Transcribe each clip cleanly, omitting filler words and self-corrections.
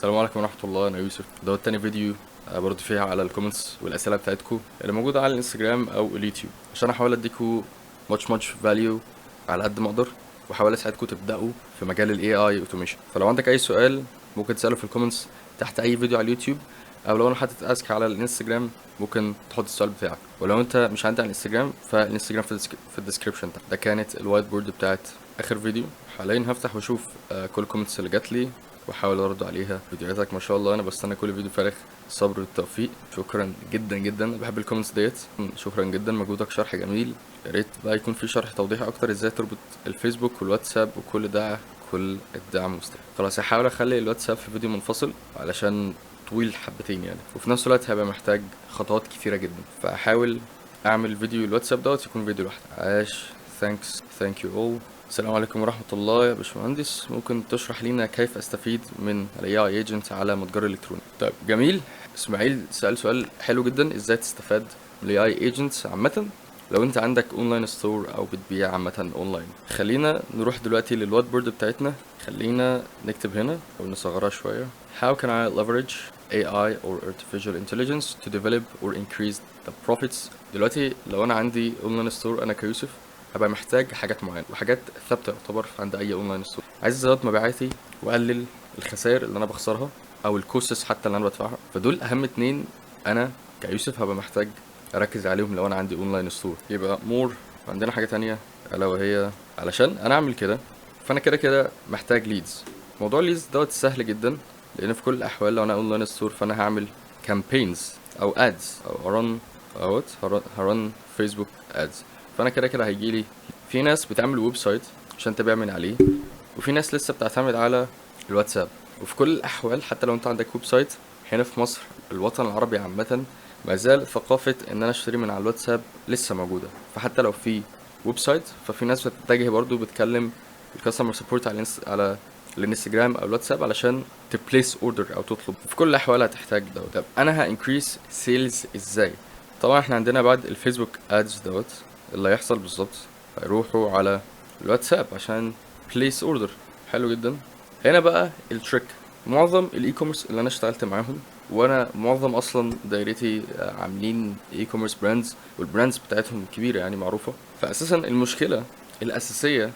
السلام عليكم ورحمة الله. أنا يوسف، ده تاني فيديو برد فيها على الكومنتس والأسئلة بتاعتكم اللي موجودة على الانستجرام أو اليوتيوب، عشان أحاول أديكوا much value على قد ما أقدر، وأحاول أساعدكم تبدأوا في مجال ال AI automation. فلو عندك أي سؤال ممكن تسأله في الكومنتس تحت أي فيديو على اليوتيوب، أو لو أنا حاطط أسك على الانستجرام ممكن تحط السؤال بتاعك. ولو أنت مش عندي على الانستجرام فالانستجرام في الديسكريبشن تحت. ده كانت الوايت بورد بتاعت آخر فيديو. حاليا هفتح وأشوف كل الكومنتس اللي جات لي واحاول ارد عليها. فيديوهاتك ما شاء الله، انا بستنى كل فيديو فارغ الصبر والتوفيق. شكرا جدا جدا، بحب الكومنتس ديت. شكرا جدا، مجهودك شرح جميل. يا ريت بقى يكون في شرح توضيحي اكتر ازاي تربط الفيسبوك والواتساب وكل ده. كل الدعم مستمر. خلاص هحاول اخلي الواتساب في فيديو منفصل علشان طويل حبتين يعني، وفي نفس الوقت هيبقى محتاج خطوات كتيره جدا، فاحاول اعمل فيديو الواتساب دوت يكون فيديو لوحده. عاش. ثانك يو اول. السلام عليكم ورحمة الله. يا باشمهندس، ممكن تشرح لنا كيف استفيد من ال AI agent على متجر الكتروني؟ طيب جميل. اسماعيل سأل سؤال حلو جدا، ازاي تستفاد من ال AI agents عامة لو انت عندك اونلاين ستور او بتبيع عامة اونلاين. خلينا نروح دلوقتي للوات بورد بتاعتنا. خلينا نكتب هنا او نصغرها شوية. How can I leverage AI or artificial intelligence to develop or increase the profits؟ دلوقتي لو انا عندي اونلاين ستور انا كيوسف، هبقى محتاج حاجات معينة وحاجات ثابتة يعتبر عند أي أونلاين ستور. عايز أزود مبيعاتي وأقلل الخسائر اللي أنا بخسرها أو الكوستس حتى اللي أنا بدفعها. فدول أهم اتنين أنا كيوسف هبقى محتاج أركز عليهم لو أنا عندي أونلاين ستور. يبقى مور عندنا حاجة تانية ألا وهي، علشان أنا أعمل كده فأنا كده محتاج ليدز. موضوع الليدز دوت سهل جدا، لأن في كل الأحوال لو أنا أونلاين ستور فأنا هعمل كامبينز أو أدز أو هرن فيسبوك أدز. فانا كده هيجيلي في ناس بتعمل ويب سايت عشان تبيع من عليه، وفي ناس لسه بتعتمد على الواتساب. وفي كل الاحوال حتى لو انت عندك ويب سايت هنا في مصر، الوطن العربي عامه، ما زال ثقافه ان انا اشتري من على الواتساب لسه موجوده. فحتى لو في ويب سايت ففي ناس بتتجه برضو بتكلم الكاستمر سبورت على الانستجرام او الواتساب علشان تبليس اوردر او تطلب. في كل الاحوال هتحتاج دوت. طب انا هانكريس سيلز ازاي؟ طبعا احنا عندنا بعد الفيسبوك ادز دوت اللي هيحصل بالظبط هيروحوا على الواتساب عشان بليس اوردر. حلو جدا. هنا بقى التريك. معظم الاي كوميرس اللي انا اشتغلت معاهم، وانا معظم اصلا دايرتي عاملين اي كوميرس براندز، والبراندز بتاعتهم كبيره يعني معروفه. فاساسا المشكله الاساسيه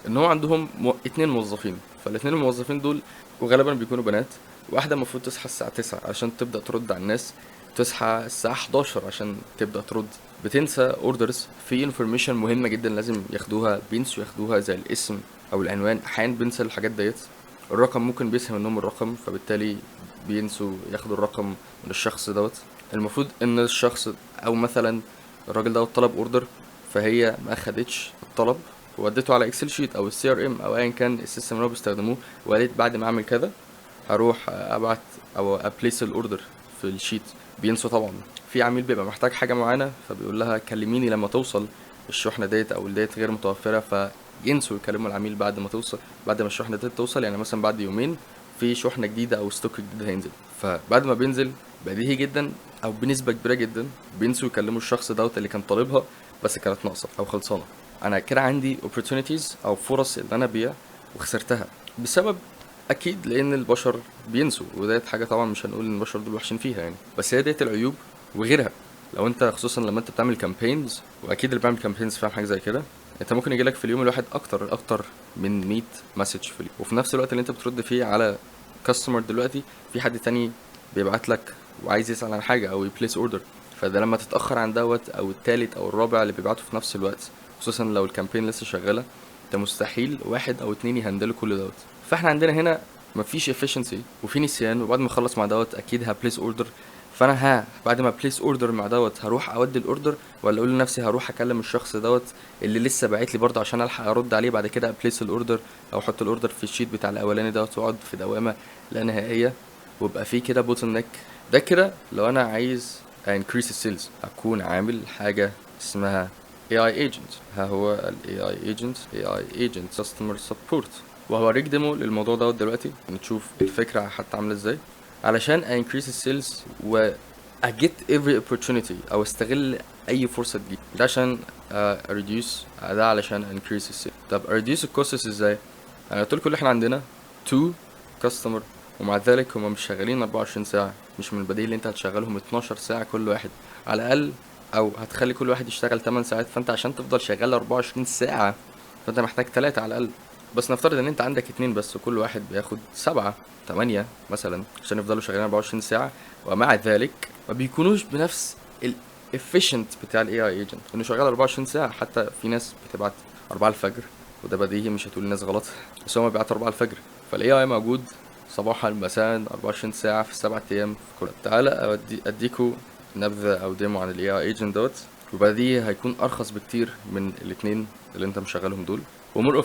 ان هو عندهم اتنين موظفين، فالاتنين الموظفين دول وغالبا بيكونوا بنات. واحده المفروض تصحى الساعه 9 عشان تبدا ترد على الناس، تصحى الساعه 11 عشان تبدا ترد. بتنسى اوردرز في انفورميشن مهمه جدا لازم ياخدوها، بينسوا ياخدوها زي الاسم او العنوان. احيانا بنسى الحاجات ديت. الرقم ممكن بيسهم منهم الرقم، فبالتالي بينسوا ياخدوا الرقم من الشخص دوت. المفروض ان الشخص او مثلا الراجل دوت طلب اوردر، فهي ما اخدتش الطلب ووديته على اكسل شيت او السي ار ام او ايا كان السيستم اللي هو بيستخدموه، وقالت بعد ما اعمل كذا هروح ابعت او ابليس الاوردر في الشيت. بينسوا طبعا. في عميل بيبقى محتاج حاجه معينه فبيقول لها كلميني لما توصل الشحنه ديت او ديت غير متوفره، فينسوا يكلموا العميل بعد ما توصل، بعد ما الشحنه ديت توصل. يعني مثلا بعد يومين في شحنه جديده او ستوك جديد هينزل، فبعد ما بينزل بديهي جدا او بنسبه كبيره جدا بينسوا يكلموا الشخص دوت اللي كان طالبها بس كانت ناقصه او خلصانه. انا كده عندي opportunities او فرص ان انا ابيع وخسرتها بسبب، اكيد لان البشر بينسوا. وديت حاجه طبعا مش هنقول ان البشر دول وحشين فيها يعني، بس هي ديت العيوب وغيرها. لو انت خصوصا لما انت بتعمل كامبينز، واكيد اللي بيعمل كامبينز فاهم حاجه زي كده، انت ممكن يجيلك في اليوم الواحد اكتر من 100 مسج في اليوم، وفي نفس الوقت اللي انت بترد فيه على كاستمر دلوقتي في حد تاني بيبعت لك وعايز يسأل عن حاجه او يبليس اوردر. فده لما تتاخر عن دوت او التالت او الرابع اللي بيبعته في نفس الوقت، خصوصا لو الكامبين لسه شغاله، انت مستحيل واحد او اتنين يهندلوا كل دوت. فاحنا عندنا هنا مفيش efficiency وفي نسيان. وبعد ما اخلص مع دوت اكيد هبليس اوردر، فانا بعد ما بليس اوردر مع دوت هروح اودي الاوردر، ولا اقول لنفسي هروح اكلم الشخص دوت اللي لسه باعت لي برضه عشان الحق ارد عليه بعد كده ابليس الاوردر، او احط الاوردر في الشيت بتاع الاولاني دوت واقعد في دوامه لا نهائيه، ويبقى في كده بوتل نيك. ده كده لو انا عايز increase السيلز اكون عامل حاجه اسمها AI agent. ها هو ال AI agent Customer Support، وهوريك ديمو للموضوع دوت دلوقتي نشوف الفكرة حتى عاملة ازاي علشان increase السيلز و get every opportunity او استغل اي فرصة تجي. ده عشان reduce، ده علشان increase السيلز. طب reduce الكوستس ازاي؟ انا قلت لكم احنا عندنا 2 customer ومع ذلك هم مش شغالين 24 ساعة. مش من البديهي اللي انت هتشغلهم 12 ساعة كل واحد على الأقل، أو هتخلي كل واحد يشتغل 8 ساعات. فانت عشان تفضل شغال 24 ساعة فانت محتاج 3 على الأقل. بس نفترض ان انت عندك 2 بس وكل واحد بياخد 7 8 مثلا عشان يفضلوا شغالين 24 ساعة، ومع ذلك ما بيكونوش بنفس الافيشنت بتاع الاي اي ايجنت انه شغال 24 ساعة. حتى في ناس بتبعت 4 الفجر، وده بديهي مش هتقول الناس غلط، بس هو بيبعت 4 الفجر. فالاي اي موجود صباحا مساء 24 ساعة في ال7 ايام في كل. تعالى اديكوا نبذة او ديمو عن الاي اي ايجنت دوت، وبديهي هيكون ارخص بكتير من الاتنين اللي انت مشغلهم دول، ومور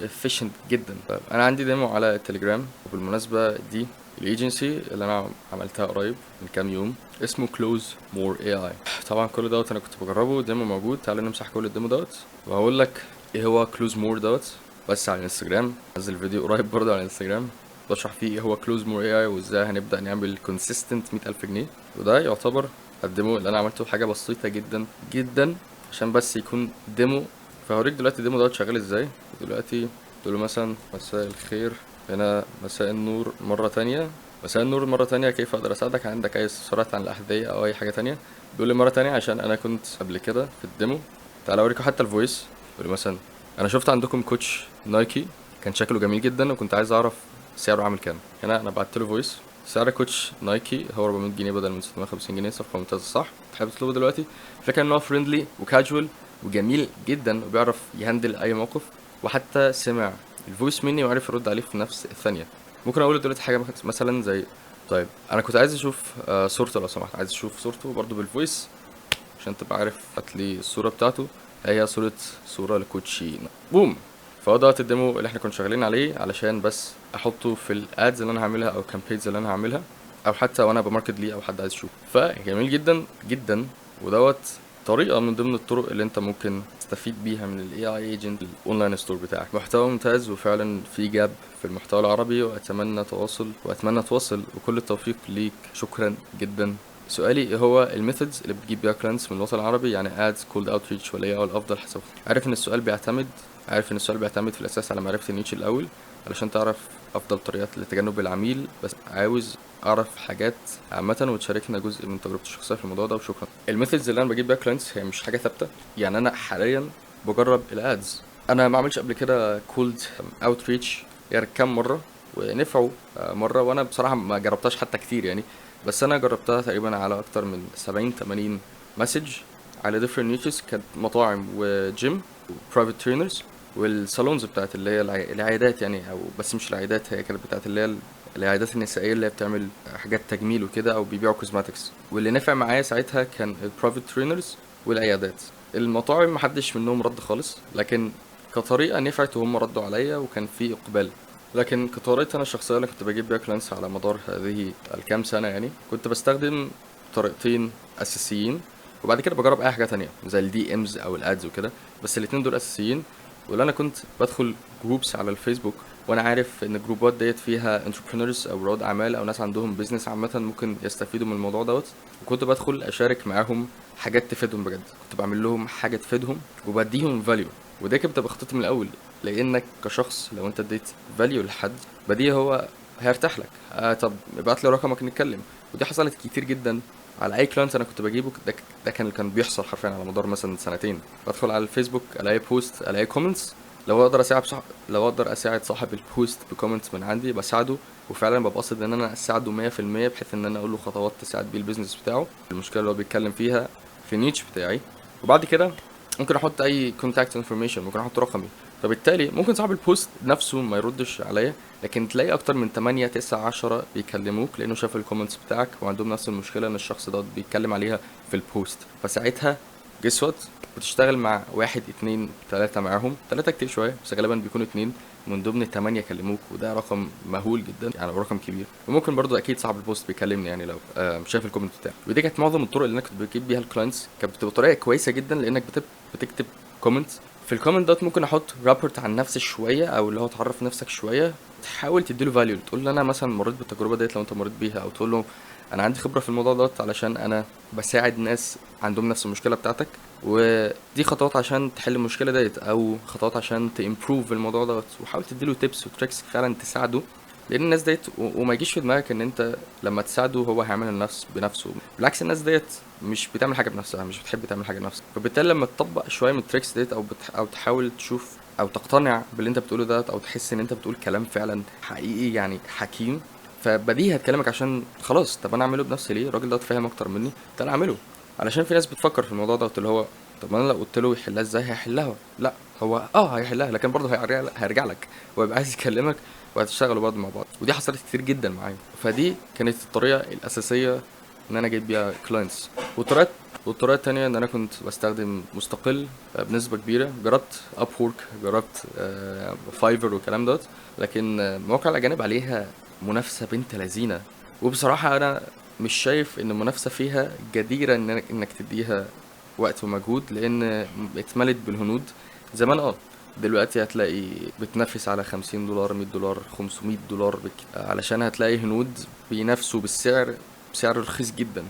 efficient جدا. طيب انا عندي ديمو على التليجرام، وبالمناسبة دي الايجنسي اللي انا عملتها قريب من كام يوم، اسمه كلوز مور اي اي. طبعا كل دوت انا كنت بجربه، ديمو موجود. تعالى نمسح كل الديمو دوت وهقول لك ايه هو كلوز مور دوت. بس على الانستجرام نزل فيديو قريب برضه على الانستجرام بشرح فيه ايه هو كلوز مور اي اي وازاي هنبدا نعمل كونسيستنت 100,000 جنيه. وده يعتبر الديمو اللي انا عملته، حاجه بسيطه جدا جدا عشان بس يكون ديمو. فهوريك دلوقتي الديمو دوت شغال ازاي. دلوقتي تقول له مثلا مساء الخير، هنا مساء النور مرة تانية، مساء النور مرة تانية، كيف أقدر أساعدك؟ عندك أي استفسارات عن الأحذية أو أي حاجة تانية؟ بيقول لي مرة تانية عشان أنا كنت قبل كده في الديمو. تعالى أوريكم حتى الفويس. بيقول لي مثلا أنا شفت عندكم كوتش نايكي كان شكله جميل جدا وكنت عايز أعرف سعره عامل كام. هنا أنا بعت له فويس، سعر كوتش نايكي هو 400 جنيه بدل من 650 جنيه. صفقة ممتازة صح؟ تحب تطلبه دلوقتي؟ الفكرة إن هو فريندلي وكاجوال وجميل جدا وبيعرف يهندل أي موقف، وحتى سمع الفويس مني وعرف يرد عليه في نفس الثانية. ممكن اقول دلوقتي حاجه مثلا زي طيب انا كنت عايز اشوف صورته لو سمحت، عايز اشوف صورته برضو بالفويس عشان تبقى عارف. هاتلي الصوره بتاعته، هي صوره لكوتشينا بوم. فهو دوت الديمو اللي احنا كنا شغالين عليه علشان بس احطه في الادز اللي انا هعملها او كامبينز اللي انا هعملها، او حتى وانا بماركت ليه او حد عايز يشوف. فجميل جدا جدا، ودوت طريقة من ضمن الطرق اللي انت ممكن تستفيد بيها من الاي اي ايجنت الاونلاين ستور بتاعك. محتوى ممتاز وفعلا في جاب في المحتوى العربي، واتمنى تواصل وكل التوفيق ليك. شكرا جدا. سؤالي ايه هو الميثودز اللي بتجيب بيها كلاينتس من الوطن العربي، يعني ادز، كولد اوتريتش، ولا ايه هو الافضل حسب؟ عارف ان السؤال بيعتمد في الاساس على معرفة النيتش الاول علشان تعرف افضل طريقات لتجنب العميل، بس عاوز اعرف حاجات عامه وتشاركنا جزء من تجربتي الشخصيه في الموضوع ده. وشكرا. الميثودز اللي انا بجيب بيها كلاينتس هي مش حاجه ثابته، يعني انا حاليا بجرب الادز. انا ما عملتش قبل كده كولد اوتريتش غير كام مره ونفعوا مره، وانا بصراحه ما جربتهاش حتى كتير يعني، بس انا جربتها تقريبا على اكتر من 70-80 مسج على different niches. كانت مطاعم وجيم وبرايفت ترينرز والصالونز بتاعت اللي هي العيادات يعني، او بس مش العيادات، هي كانت بتاعت اللي هي العيادات النسائيه اللي هي بتعمل حاجات تجميل وكده او بيبيعوا كوزماتكس. واللي نفع معايا ساعتها كان البرايفت ترينرز والعيادات. المطاعم محدش منهم رد خالص، لكن كطريقه نفعت وهم ردوا عليا وكان في اقبال. لكن كطريقتي انا الشخصيه اللي كنت بجيب بيها كلاينتس على مدار هذه الكام سنه يعني، كنت بستخدم طريقتين اساسيين، وبعد كده بجرب اي حاجه تانية زي الدي امز او الادز وكده، بس الاتنين دول اساسيين. واللي انا كنت بدخل جروبس على الفيسبوك وانا عارف ان الجروبات ديت فيها انتربرينورز او رواد اعمال او ناس عندهم بيزنس عامه ممكن يستفيدوا من الموضوع دوت، وكنت بدخل اشارك معاهم حاجات تفيدهم بجد. كنت بعمل لهم حاجه تفيدهم وبديهم فاليو، وده كانت بتبقى خطتي من الاول. لانك كشخص لو انت اديت فاليو لحد بديهي هو هيرتاح لك. طب ابعت لي رقمك نتكلم. ودي حصلت كتير جدا على اي كلاينت انا كنت بجيبه. ده كان بيحصل حرفيا على مدار مثلا سنتين. بدخل على الفيسبوك الاقي بوست، الاقي كومنتس، لو اقدر اساعد صاحب البوست بكومنتس من عندي بساعده، وفعلا ببقى قاصد ان انا اساعده 100%، بحيث ان انا اقول له خطوات تساعد بيه البيزنس بتاعه، المشكله اللي هو بيتكلم فيها في النيتش بتاعي. وبعد كده ممكن احط اي كونتاكت انفورميشن، ممكن احط رقمي. فبالتالي ممكن صاحب البوست نفسه ما يردش عليا، لكن تلاقي اكتر من 8 9 10 بيكلموك لانه شاف الكومنتس بتاعك وعندهم نفس المشكله ان الشخص ده بيتكلم عليها في البوست. فساعتها جس وات بتشتغل مع 1 2 3 معاهم، 3 كتير شويه بس غالبا بيكونوا 2 من ضمن 8 كلموك، وده رقم مهول جدا يعني، رقم كبير. وممكن برضو اكيد صاحب البوست بيكلمني يعني لو شاف الكومنت بتاعي. ودي كانت معظم الطرق اللي انا كنت بجيب بيها الكلاينتس. كانت بتبقى طريقه كويسه جدا لانك بتكتب كومنت. في الكومنت دوت ممكن احط رابورت عن نفسي شويه، او اللي هو تعرف نفسك شويه، تحاول تديله فاليو، تقول له انا مثلا مريت بالتجربه ديت لو انت مريت بيها، او تقول له انا عندي خبره في الموضوع دوت علشان انا بساعد ناس عندهم نفس المشكله بتاعتك، ودي خطوات عشان تحل المشكله ديت، او خطوات عشان تامبروف الموضوع دوت. وحاول تديله تيبس وتريكس فعلا تساعده لان الناس ديت وما يجيش في دماغك ان انت لما تساعده هو هيعمل النفس بنفسه. بالعكس الناس ديت مش بتعمل حاجه بنفسها، مش بتحب تعمل حاجه بنفسها. فبالتالي لما تطبق شويه من التريكس ديت او تحاول تشوف او تقتنع باللي انت بتقوله ده، او تحس ان انت بتقول كلام فعلا حقيقي يعني حكيم، فبديهي هتكلمك عشان خلاص طب انا اعمله بنفسي ليه؟ الراجل ده فاهم اكتر مني، تعالى اعمله. علشان في ناس بتفكر في الموضوع ده اللي هو طب ما انا لو قلت له يحلها ازاي هيحلها. لا، هو هيحلها لكن برضه هيرجع لك ويبقى عايز يكلمك وهتشتغلوا برضه مع بعض. ودي حصلت كتير جدا معايا. فدي كانت الطريقه الاساسيه ان انا اجيب بيها كلاينتس. والطريقه التانية ان انا كنت بستخدم مستقل بنسبه كبيره. جربت اب وورك، جربت فايفر والكلام دوت، لكن مواقع الاجانب عليها منافسه بنت لذينه. وبصراحه انا مش شايف ان المنافسه فيها جديره انك تديها وقت ومجهود، لان اتملت بالهنود. زمان دلوقتي هتلاقي بتنافس على $50 $100 $500 علشان هتلاقي هنود بينافسوا بسعر رخيص جدا.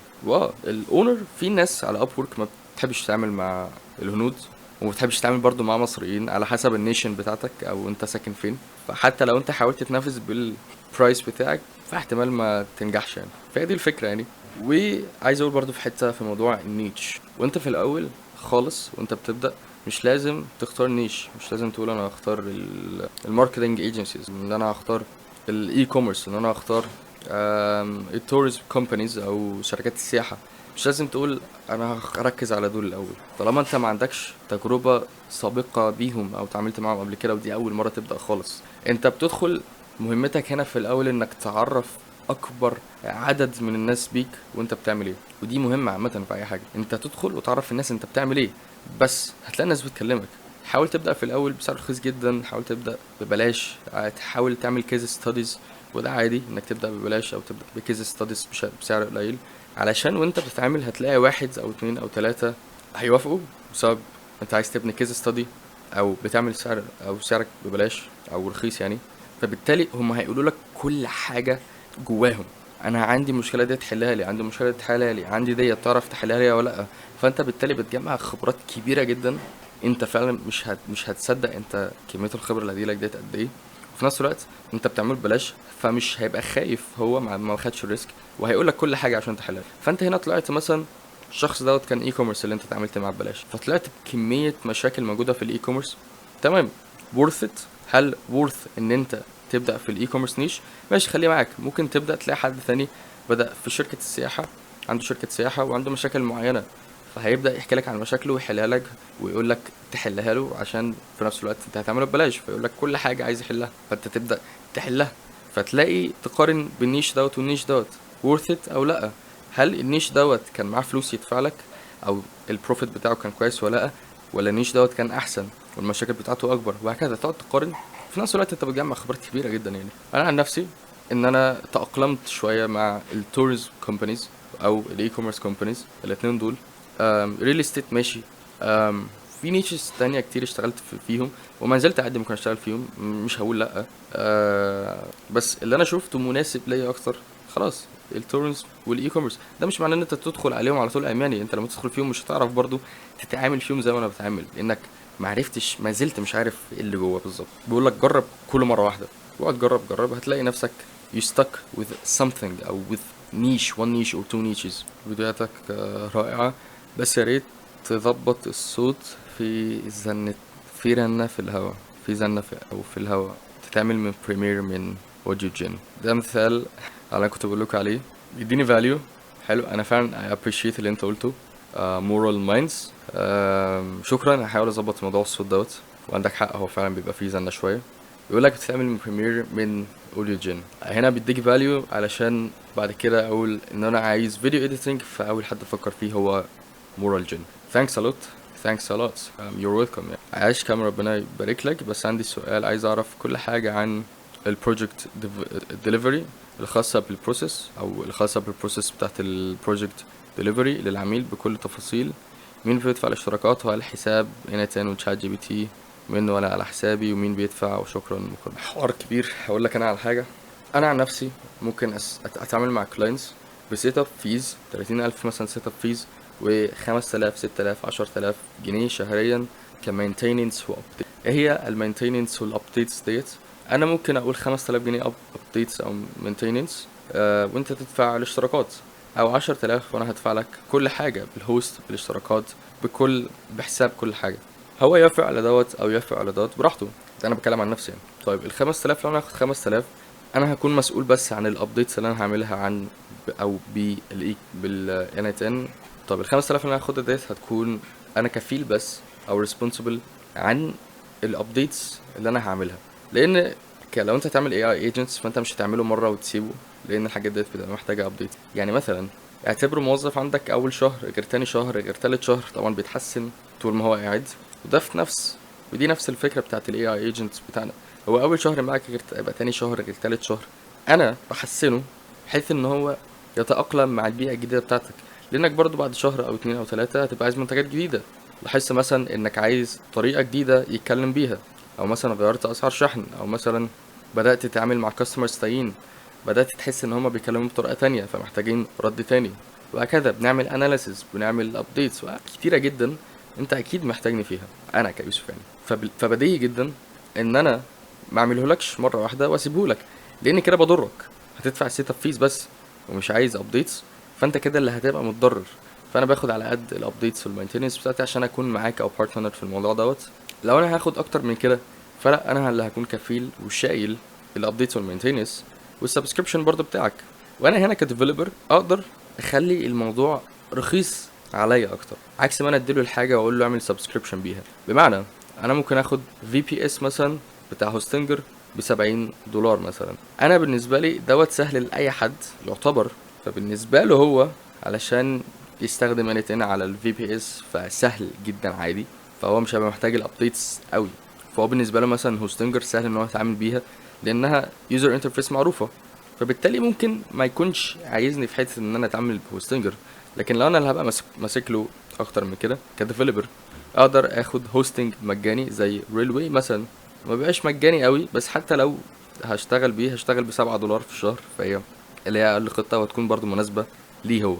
الاونر في ناس على اب وورك ما بتحبش تتعامل مع الهنود، وما بتحبش تتعامل برضو مع مصريين على حسب النيشن بتاعتك او انت ساكن فين. فحتى لو انت حاولت تنافس بالبرايس بتاعك فاحتمال ما تنجحش يعني. فهي دي الفكره يعني. وعايز اقول برضو في حته في موضوع النيتش، وانت في الاول خالص وانت بتبدا مش لازم تختار نيش. مش لازم تقول انا هختار الماركتنج ايجنسيز، ان انا هختار الاي كوميرس، ان انا هختار التوريزم كومبانيز او شركات السياحه. مش لازم تقول انا هركز على دول الاول طالما انت ما عندكش تجربه سابقه بيهم او اتعاملت معاهم قبل كده ودي اول مره تبدا خالص. انت بتدخل مهمتك هنا في الاول انك تعرف اكبر عدد من الناس بيك وانت بتعمل ايه. ودي مهمه عامه في اي حاجه، انت تدخل وتعرف الناس انت بتعمل ايه. بس هتلاقي الناس بتكلمك. حاول تبدا في الاول بسعر رخيص جدا، حاول تبدا ببلاش، تحاول تعمل كيس ستاديز. وده عادي انك تبدا ببلاش او تبدا بكيس ستاديز بسعر قليل، علشان وانت بتتعامل هتلاقي واحد او اتنين او تلاتة هيوافقوا بسبب انت عايز تبني كيس ستادي او بتعمل سعر او سعرك ببلاش او رخيص يعني. فبالتالي هم هيقولوا لك كل حاجه جواهم. انا عندي مشكله دي تحلها لي، عندي مشكله دي تحلها لي، عندي دي تعرف تحلها لي ولا لا. فانت بالتالي بتجمع خبرات كبيره جدا. انت فعلا مش هتصدق انت كميه الخبره اللي هتجيلك ديت قد ايه. وفي نفس الوقت انت بتعمله ببلاش، فمش هيبقى خايف هو ما خدش الريسك وهيقول لك كل حاجه عشان تحلها. فانت هنا طلعت مثلا الشخص دوت كان اي كوميرس اللي انت اتعاملت معاه ببلاش، فطلعت بكميه مشاكل موجوده في الاي كوميرس. تمام، worth it. هل worth ان انت تبدا في الاي كوميرس نيش؟ ماشي، خليه معاك. ممكن تبدا تلاقي حد ثاني بدا في شركه السياحه، عنده شركه سياحه وعنده مشاكل معينه، فهيبدا يحكي لك عن مشاكله ويحلها لك ويقول لك تحلها له عشان في نفس الوقت انت هتعمله ببلاش، فيقول لك كل حاجه عايز يحلها فانت تبدا تحلها. فتلاقي تقارن بالنيش دوت والنيش دوت worth it او لا. هل النيش دوت كان معاه فلوس يدفع لك او البروفيت بتاعه كان كويس ولا لا، ولا النيش دوت كان احسن والمشاكل بتاعته اكبر، وهكذا تقعد تقارن. في نفس الوقت انت بتجمع خبرات كبيره جدا يعني. انا عن نفسي ان انا تاقلمت شويه مع التورز كومبانيز او الاي كوميرس كومبانيز الاثنين دول. ريل استيت ماشي. في نيتشز تانية كتير اشتغلت فيهم وما زلت عادي ممكن اشتغل فيهم، مش هقول لا. بس اللي انا شفته مناسب ليا اكتر خلاص التورنز والاي كوميرس. ده مش معناه ان انت تدخل عليهم على طول اماني. انت لما تدخل فيهم مش هتعرف برضو تتعامل فيهم زي ما انا بتعامل، لانك ما عرفتش، ما زلت مش عارف ايه اللي جوه بالظبط. بيقول لك جرب كل مره واحده، واقعد جرب هتلاقي نفسك you stuck with something او with niche one niche or two niches. فيديوهاتك رائعه، بس يا ريت تظبط الصوت في زنة، في رنة في الهواء، في زنة او في الهواء تتعمل من بريمير من اوديو جين. ده مثال على اللي كنت بقول لكم عليه، بيديني فاليو حلو. انا فعلا I appreciate اللي انت قلته. moral minds. شكرا. هحاول اظبط موضوع الصوت دوت. وعندك حق، هو فعلا بيبقى فيه زنة شويه. يقول لك بتتعمل من بريمير من اوديو جين. هنا بيديك فاليو علشان بعد كده اقول ان انا عايز فيديو اديتنج، فاول حد افكر فيه هو مورال جين. thanks a lot. thanks a lot. you're welcome يعني. عايش كام، ربنا يبارك لك. بس عندي سؤال، عايز اعرف كل حاجه عن البروجكت ديليفري الخاصه بالبروسيس او الخاصه بالبروسيس بتاعت البروجكت ديليفري للعميل بكل تفاصيل. مين بيدفع الاشتراكات، وهل الحساب انتن وتشات جي بي تي منه ولا على حسابي، ومين بيدفع، وشكرا. حوار كبير. هقول لك انا على حاجه. انا عن نفسي ممكن اتعامل مع كلاينتس بسيت اب فيز 30,000 مثلا سيت اب فيز و5000 6000 10000 جنيه شهريا كمينتيننس وابديت. ايه هي المينتيننس والابديتس ديت؟ انا ممكن اقول 5000 جنيه ابديتس او مينتيننس، وانت تدفع الاشتراكات، او 10000 وانا هدفع لك كل حاجه، بالهوست، بالاشتراكات، بحساب كل حاجه. هو يوافق على دوت او يوافق على دوت براحته، ده انا بتكلم عن نفسي يعني. طيب ال 5000، لو انا هاخد 5000 انا هكون مسؤول بس عن الابديتس اللي انا هعملها عن او بال NIT. طب ال 5000 اللي انا هاخدها ديت هتكون انا كفيل بس او responsible عن الابديتس اللي انا هعملها. لان لو انت هتعمل AI agents فانت مش هتعمله مره وتسيبه، لان الحاجات ديت بتبقى محتاجه ابديت. يعني مثلا اعتبره موظف عندك اول شهر غير تاني شهر غير تالت شهر، طبعا بيتحسن طول ما هو قاعد. وده في نفس ودي نفس الفكره بتاعت الاي اي ايجنتس بتاعنا. هو اول شهر معاك غير يبقى تاني شهر غير تالت شهر، انا بحسنه بحيث ان هو يتاقلم مع البيئه الجديده بتاعتك. لانك برضو بعد شهر او اتنين او تلاتة هتبقى عايز منتجات جديده. لاحظت مثلا انك عايز طريقه جديده يتكلم بيها، او مثلا غيرت اسعار شحن، او مثلا بدات تتعامل مع كاستمرز تانيين، بدات تحس ان هما بيكلموا بطريقه تانية فمحتاجين رد تاني. وهكذا بنعمل اناليسيس، بنعمل ابديتس كتيره جدا انت اكيد محتاجني فيها انا كيوسف يعني. فبديهي جدا ان انا ما اعملهولكش مره واحده واسيبهولك، لان كده بضرك. هتدفع السيت اب فيز بس ومش عايز ابديتس، فانت كده اللي هتبقى متضرر. فانا باخد على قد الابديتس والمينتيننس بتاعتي عشان اكون معاك او بارتنر في الموضوع دوت. لو انا هاخد اكتر من كده فلا، انا اللي هكون كفيل وشايل الابديتس والمينتيننس والسبسكريبشن برضو بتاعك. وانا هنا كديفلوبر اقدر اخلي الموضوع رخيص عليا اكتر، عكس ما انا اديله الحاجه واقول له اعمل سبسكريبشن بيها. بمعنى انا ممكن اخد VPS مثلا بتاع هوستنجر ب$70 مثلا. انا بالنسبه لي دوت سهل لاي حد يعتبر، فبالنسبه له هو علشان يستخدم NTN على ال VPS فسهل جدا عادي، فهو مش هيبقى محتاج الابديتس قوي. فهو بالنسبه له مثلا هوستنجر سهل ان هو يتعامل بيها لانها يوزر انترفيس معروفه، فبالتالي ممكن ما يكونش عايزني في حته ان انا اتعامل بهوستنجر. لكن لو انا اللي هبقى ماسك له اكتر من كده كديفلوبر، اقدر اخد هوستنج مجاني زي ريلوي مثلا. ما بيبقاش مجاني قوي، بس حتى لو هشتغل بيه هشتغل ب$7 في الشهر، فهي اللي هي اقل خطه وتكون برضو مناسبه ليه هو.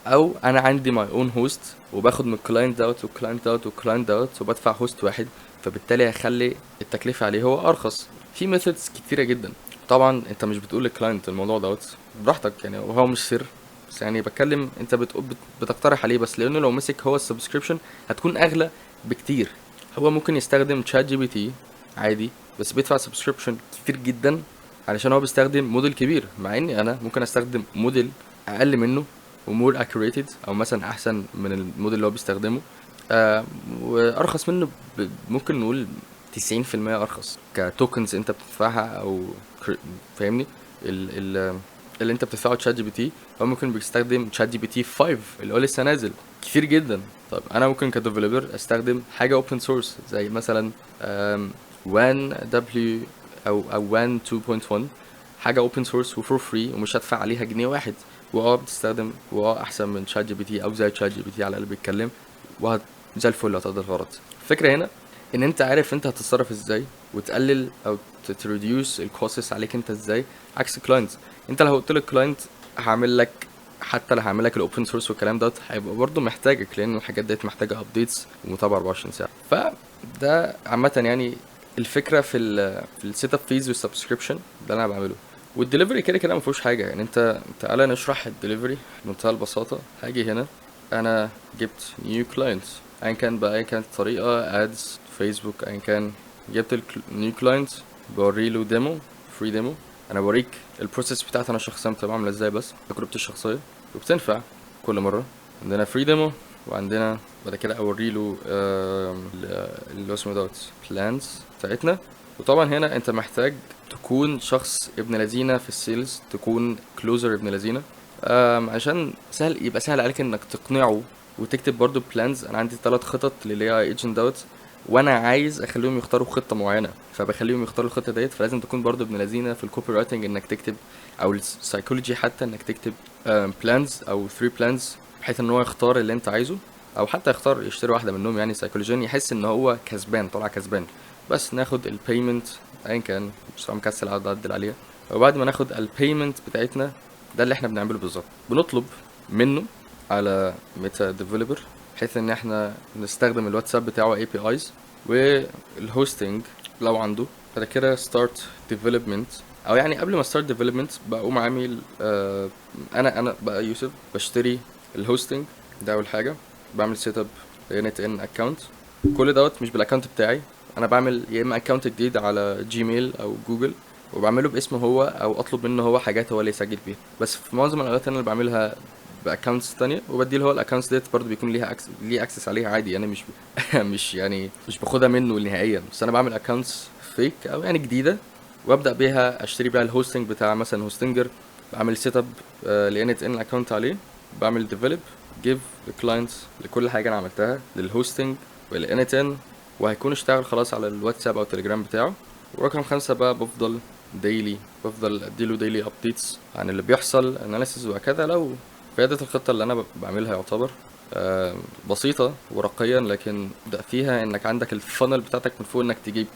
او انا عندي ماي اون هوست وباخد من الكلاينت دوت والكلاينت دوت والكلاينت دوت وبدفع هوست واحد، فبالتالي هخلي التكلفه عليه هو ارخص. في ميثودز كتيره جدا. طبعا انت مش بتقول للكلاينت الموضوع دوت براحتك يعني، وهو مش سر، بس يعني بتكلم انت بتقترح عليه بس، لانه لو مسك هو السبسكريبشن هتكون اغلى بكتير. هو ممكن يستخدم تشات جي بي تي عادي بس بيدفع سبسكريبشن كتير جدا علشان هو بيستخدم موديل كبير، مع اني انا ممكن استخدم موديل اقل منه ومور اكيوريتد، او مثلا احسن من الموديل اللي هو بيستخدمه، وارخص منه ممكن نقول 90% ارخص كتوكنز انت بتدفعها او فاهمني. ال ال اللي انت بتدفعه تشات جي بي تي هو ممكن بيستخدم تشات جي بي تي 5 اللي هو لسه نازل كتير جدا. طب انا ممكن كديفلوبر استخدم حاجه اوبن سورس زي مثلا وان دبليو او وان 2.1، حاجه اوبن سورس وفور فري ومش هدفع عليها جنيه واحد، بتستخدم احسن من شات جي بي تي او زي شات جي بي تي على اللي بيتكلم، زي الفل هتقدر الغرض. الفكره هنا ان انت عارف انت هتتصرف ازاي وتقلل او تريديوس الكوستس عليك انت ازاي، عكس كلاينت. انت لو قلت للكلاينت هعمل لك، حتى لو هعمل لك الاوبن سورس والكلام دوت هيبقى برضه محتاجك، لان الحاجات ديت محتاجه ابديتس ومتابعه 24 ساعه. فده عامه يعني الفكره في السيت اب فيز والسبسكريبشن ده انا بعمله. والدليفري كده كده ما فيهوش حاجه يعني. انت تعالى نشرح الدليفري بمنتهى البساطه. هاجي هنا انا جبت نيو كلاينت ايا كان بقى، ايا كانت الطريقه، ادز، فيسبوك، ايا كان، جبت النيو كلاينت بوري له ديمو، فري ديمو. انا بوريك البروسيس بتاعتي انا شخصيا بتبقى عامله ازاي، بس تجربتي الشخصيه وبتنفع كل مره. عندنا فري ديمو، وعندنا بعد كده اوري له اللي اسمه دوت بلانز بتاعتنا. وطبعا هنا انت محتاج تكون شخص ابن لذينه في السيلز، تكون كلوزر ابن لذينه، عشان يبقى سهل عليك انك تقنعه وتكتب برضو بلانز. انا عندي 3 خطط للاي اي ايجنت دوت، وانا عايز اخليهم يختاروا خطه معينه، فبخليهم يختاروا الخطه ديت. فلازم تكون برضو ابن لذينه في الكوبي رايتنج انك تكتب، او السايكولوجي حتى انك تكتب بلانز او 3 بلانز بحيث ان هو يختار اللي انت عايزه، او حتى يختار يشتري واحده منهم يعني سايكولوجيا، يحس ان هو كسبان، طلع كسبان. بس ناخد البيمنت ايا كان، مش مكسل اقعد اعدل عليها. وبعد ما ناخد البيمنت بتاعتنا، ده اللي احنا بنعمله بالظبط. بنطلب منه على ميتا ديفلوبر بحيث ان احنا نستخدم الواتساب بتاعه APIs، والهوستنج لو عنده بعد كده start development، او يعني قبل ما start development بقوم عامل انا بقى يوسف بشتري الهوستنج ده اول حاجه، بعمل سيت اب لينت ان اكونت. كل دوت مش بالاكونت بتاعي، انا بعمل يا اما اكونت جديد على جيميل او جوجل وبعمله باسمه هو، او اطلب منه هو حاجات هو اللي يسجل بيها. بس في معظم الاوقات انا اللي بعملها باكونتس تانية، وبدي له هو الاكونتس ديت برضه بيكون ليه اكسس عليها عادي، يعني مش مش يعني مش باخدها منه نهائيا، بس انا بعمل اكونتس فيك او يعني جديده، وابدا بيها اشتري بيها الهوستنج بتاع مثلا هوستنجر، بعمل سيت اب لانت ان الاكونت عليه، بعمل ديفلوب جيف الكلاينتس لكل حاجه انا عملتها للهوستنج والانت ان، وهيكون اشتغل خلاص على الواتساب او التليجرام بتاعه. ورقم 5 بقى بفضل اديله ديلي ابديتس عن اللي بيحصل، اناليسيز وهكذا. لو قيادة الخطة اللي انا بعملها يعتبر بسيطة ورقيا، لكن ابدأ فيها انك عندك الفانل بتاعتك من فوق، انك تجيب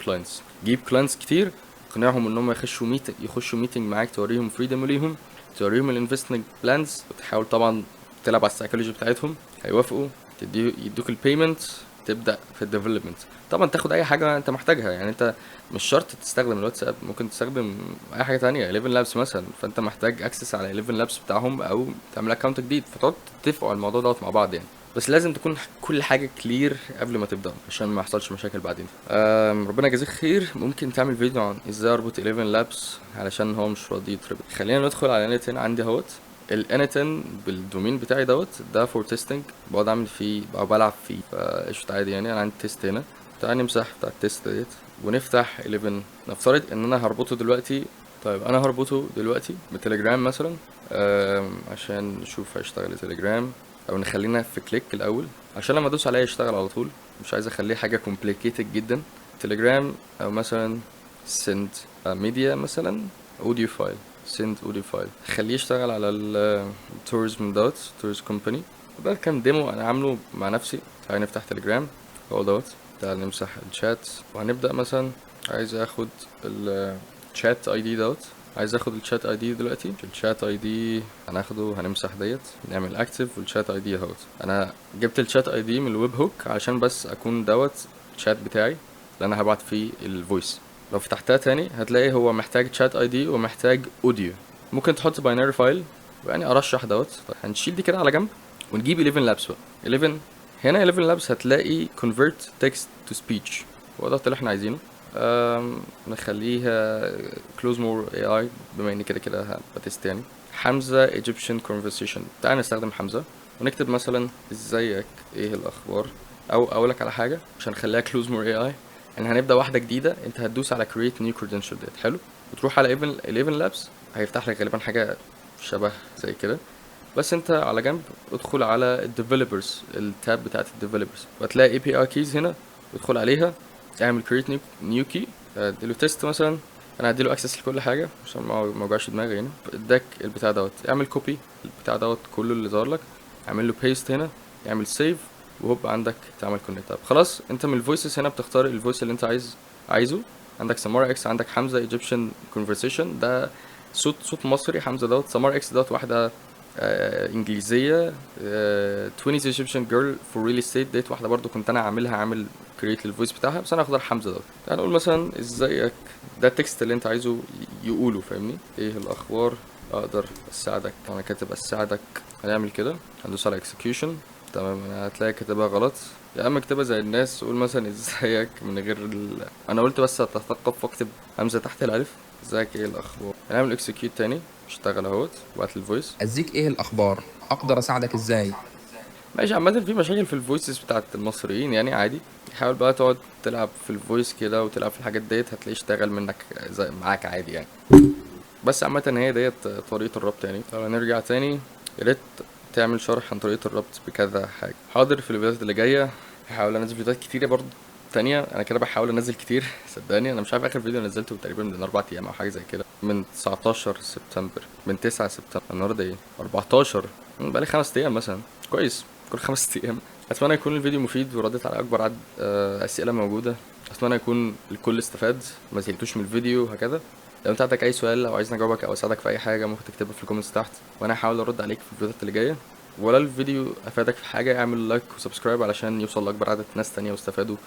كلاينتس كتير، تقنعهم ان هم يخشوا ميتنج معاك، توريهم فريدم ليهم، توريهم الانفستمنت بلانز، وتحاول طبعا تلعب على السايكولوجي بتاعتهم، هيوافقوا يدوك البيمنت، تبدا في الديفلوبمنت. طبعا تاخد اي حاجه انت محتاجها، يعني انت مش شرط تستخدم الواتساب، ممكن تستخدم اي حاجه تانية 11 لابس مثلا، فانت محتاج اكسس على 11 لابس بتاعهم او تعمل اكونت جديد، فتقعد تتفقوا على الموضوع دوت مع بعض يعني. بس لازم تكون كل حاجه كلير قبل ما تبدا عشان ما يحصلش مشاكل بعدين. ربنا يجازيك خير. ممكن تعمل فيديو عن ازاي اربط 11 لابس علشان هو مش راضي يتربط. خلينا ندخل على نتن عندي اهوت. الانتن بالدومين بتاعي دوت ده فور تيستنج، بقعد اعمل فيه او بلعب فيه، فقشطة عادي يعني. انا عندي تيست هنا، تعال نمسح بتاع التيست ديت ونفتح 11. نفترض ان انا هربطه دلوقتي. طيب انا هربطه دلوقتي بتليجرام مثلا، عشان نشوف هيشتغل تليجرام، او نخلينا في كليك الاول عشان لما ادوس عليه يشتغل على طول، مش عايز اخليه حاجه كومبليكيتد جدا. تليجرام، او مثلا send media مثلا audio file، send audio file، خليه يشتغل على التوريزم دوت توريزم كومباني. ده كان ديمو انا عامله مع نفسي. تعالى نفتح تليجرام هو دوت، تعالى نمسح الشات وهنبدأ. مثلا عايز اخد الشات اي دي دوت، عايز اخد الشات اي دي دلوقتي. الشات اي دي هناخده، هنمسح ديت، نعمل اكتف، والشات اي دي اهوت. انا جبت الشات اي دي من الويب هوك عشان بس اكون دوت الشات بتاعي اللي انا هبعت فيه الفويس. لو فتحتها تاني هتلاقي هو محتاج شات اي دي ومحتاج اوديو. ممكن تحط باينري فايل، يعني ارشح دوت. طيب هنشيل دي كده على جنب ونجيب 11 لابس بقى. 11 هنا 11 لابس هتلاقي convert text to speech، هو ده اللي احنا عايزينه. نخليها close more AI بما اني كده كده بتست يعني. حمزة Egyptian conversation، تعال نستخدم حمزة ونكتب مثلا ازيك ايه الاخبار، او اقولك على حاجة عشان نخليها close more AI. يعني هنبدأ واحدة جديدة، انت هتدوس على create new credential ديت، حلو، وتروح على 11 labs، هيفتح لك غالبا حاجة شبه زي كده. بس انت على جنب ادخل على الديفلوبرز، التاب بتاعت الديفلوبرز، وهتلاقي API keys هنا، ادخل عليها، اعمل create new key، اديله تيست مثلا. انا هديله اكسس لكل حاجه عشان ما اوجعش دماغي هنا. اداك البتاع دوت، اعمل كوبي البتاع دوت كله اللي ظهر لك، اعمل له بيست هنا، اعمل سيف، وهوب عندك تعمل كونكت. طب خلاص، انت من الفويسز هنا بتختار الفويس اللي انت عايزه. عندك سمارة اكس، عندك حمزة ايجيبشن كونفرسيشن، ده صوت مصري حمزة دوت. سمارة اكس دوت واحدة انجليزيه. 20 Egyptian girl for real estate ديت واحده برضو كنت انا عامل كريت للفويس بتاعها، بس انا هختار حمزه دوت. تعال نقول مثلا ازيك، ده التكست اللي انت عايزه يقوله، فاهمني؟ ايه الاخبار، اقدر اساعدك، انا كاتب اساعدك. هنعمل كده، هندوس على execution. تمام، انا هتلاقي كاتبها غلط. يا اما اكتبها زي الناس، قول مثلا ازيك من غير انا قلت بس اتثقف واكتب همزه تحت الالف. ازيك ايه الاخبار. هنعمل execute تاني، اشتغل اهوت، وقت الفويس. ازيك ايه الاخبار، اقدر اساعدك ازاي؟ ماشي. عامة في مشاكل في الفويسز بتاعت المصريين يعني، عادي. حاول بقى تقعد تلعب في الفويس كده وتلعب في الحاجات ديت، هتلاقيه اشتغل منك زي معاك عادي يعني. بس عامة هي ديت طريقة الربط يعني. طب نرجع تاني، ياريت تعمل شرح عن طريقة الربط بكذا حاجة. حاضر، في الفيديوهات اللي جاية هحاول انزل فيديوهات كتيرة برضه تانية. انا كده بحاول انزل كتير صدقني. انا مش عارف اخر فيديو نزلته تقريبا من 4 ايام او حاجة زي كده، من 19 سبتمبر، من 9 سبتمبر. النهارده ايه، 14، بقالي 5 ايام مثلا. كويس، كل 5 ايام. اتمنى يكون الفيديو مفيد وردت على اكبر عدد اسئله موجوده. اتمنى يكون الكل استفاد، ما زهقتوش من الفيديو هكذا. لو انت عندك اي سؤال او عايزني اجاوبك او اساعدك في اي حاجه، ممكن تكتبها في الكومنتس تحت، وانا هحاول ارد عليك في الفيديوهات اللي جايه. ولا الفيديو افادك في حاجه، اعمل لايك وسبسكرايب علشان يوصل لاكبر عدد ناس تانية واستفادوا